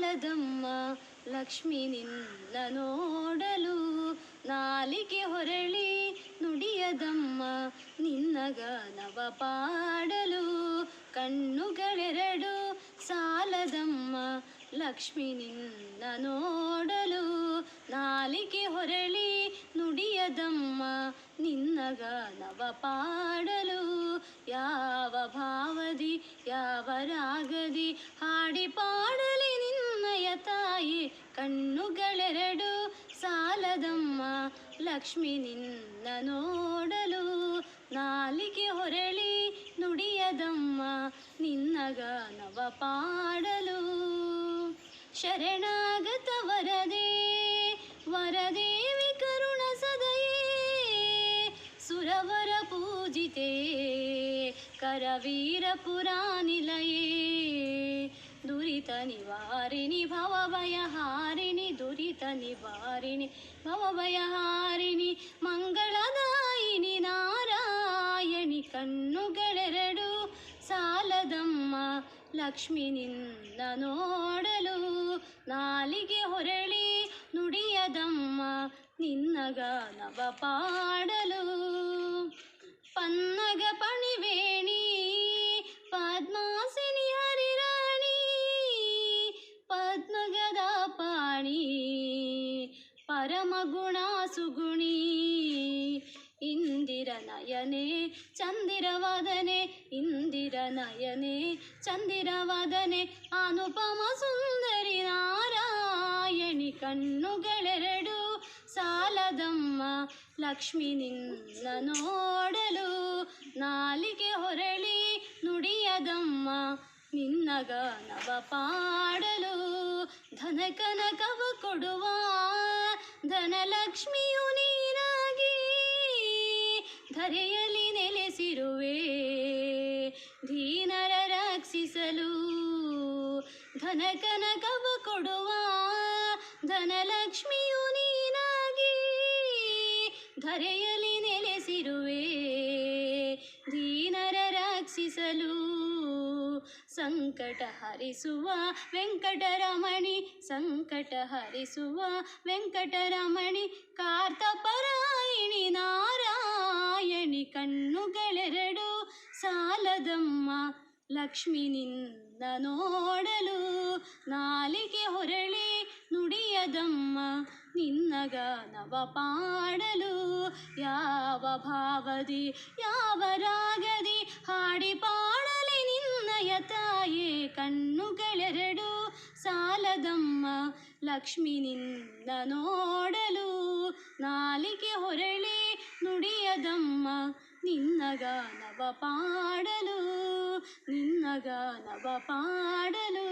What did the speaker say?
ಸಾಲದಮ್ಮ ಲಕ್ಷ್ಮಿ ನಿನ್ನ ನೋಡಲು. ನಾಲಿಗೆ ಹೊರಳಿ ನುಡಿಯದಮ್ಮ ನಿನ್ನ ಗಾನವ ಪಾಡಲು. ಕಣ್ಣುಗಳೆರಡು ಸಾಲದಮ್ಮ ಲಕ್ಷ್ಮಿ ನಿನ್ನ ನೋಡಲು. ನಾಲಿಗೆ ಹೊರಳಿ ನುಡಿಯದಮ್ಮ ನಿನ್ನ ಗಾನವ ಪಾಡಲು. ಯಾವ ಭಾವದಿ ಯಾವ ರಾಗದಿ ಹಾಡಿ ಪಾಡಲಿ ನಿನ್ನಯ ತಾಯಿ. ಕಣ್ಣುಗಳೆರಡು ಸಾಲದಮ್ಮ ಲಕ್ಷ್ಮಿ ನಿನ್ನ ನೋಡಲು. ನಾಲಿಗೆ ಹೊರಳಿ ನುಡಿಯದಮ್ಮ ನಿನ್ನ ಗಾನವ ಪಾಡಲು. ಶರಣಾಗತ ವರದೇ ವರದೇವಿ ಕರುಣ ಸದಯೇ. ಸುರವರ ಪೂಜಿತೆ ಕರವೀರ ಪುರಾನಿಲಯೇ. ದುರಿತ ನಿವಾರಿಣಿ ಭವಭಯಹಾರಿಣಿ. ದುರಿತ ನಿವಾರಿಣಿ ಭವಭಯಹಾರಿಣಿ. ಮಂಗಳದಾಯಿನಿ ನಾರಾಯಣಿ. ಕಣ್ಣುಗಳೆರಡು ಸಾಲದಮ್ಮ ಲಕ್ಷ್ಮಿ ನಿನ್ನ ನೋಡಲು. ನಾಲಿಗೆ ಹೊರಳಿ ನುಡಿಯದಮ್ಮ ನಿನ್ನ ಗಾನವ ಪಾಡಲು. ಪನ್ನಗ ಪಣಿವೇಣಿ ಪದ್ಮಾಸಿನಿ ಹರಿರಾಣಿ. ಪದ್ಮಗದ ಪಾಣಿ ಪರಮ ಗುಣ ಸುಗುಣಿ. ಇಂದಿರ ನಯನೆ ಚಂದಿರವದನೆ. ಇಂದಿರ ನಯನೆ ಚಂದಿರವದನೆ. ಅನುಪಮ ಸುಂದರಿ ನಾರಾಯಣಿ. ಕಣ್ಣುಗಳೆರಡು ಸಾಲದಮ್ಮ ಲಕ್ಷ್ಮಿ ನಿನ್ನ ನೋಡಲು. ನಾಲಿಗೆ ಹೊರಳಿ ನುಡಿಯದಮ್ಮ ನಿನ್ನ ಗಾನವ ಪಾಡಲು. ಧನ ಕನಕವ ಕೊಡುವ ಧನಲಕ್ಷ್ಮಿಯು ನೀನಾಗಿ. ಧರೆಯಲ್ಲಿ ನೆಲೆಸಿರುವೆ ದೀನರ ರಕ್ಷಿಸಲು. ಧನ ಕನಕವ ಕೊಡುವ ಧನಲಕ್ಷ್ಮಿಯು ನೀನಾಗಿ. ಧರೆಯಲ್ಲಿ ನೆಲೆಸಿರುವೆ ದೀನರ ರಕ್ಷಿಸಲು. ಸಂಕಟ ಹರಿಸುವ ವೆಂಕಟರಮಣಿ. ಸಂಕಟ ಹರಿಸುವ ವೆಂಕಟರಮಣಿ. ಕಾರ್ತಪರಾಯಿಣಿ ನಾರಾಯಣಿ. ಕಣ್ಣುಗಳೆರಡು ಸಾಲದಮ್ಮ ಲಕ್ಷ್ಮಿ ನಿನ್ನ ನೋಡಲು. ನಾಲಿಗೆ ಹೊರಳಿ ನುಡಿಯದಮ್ಮ ನಿನ್ನ ಗಾನವ ಪಾಡಲು. ಯಾವ ಭಾವದಿ ಯಾವ ರಾಗದಿ ಹಾಡಿ ಪಾಡಲಿ ನಿನ್ನಯ ತಾಯೇ. ಕಣ್ಣುಗಳೆರಡು ಸಾಲದಮ್ಮ ಲಕ್ಷ್ಮಿ ನಿನ್ನ ನೋಡಲು. ನಾಲಿಗೆ ಹೊರಳಿ ನುಡಿಯದಮ್ಮ ನಿನ್ನ ಗಾನವ ಪಾಡಲು. ನಿನ್ನ ಗಾನವ ಪಾಡಲು.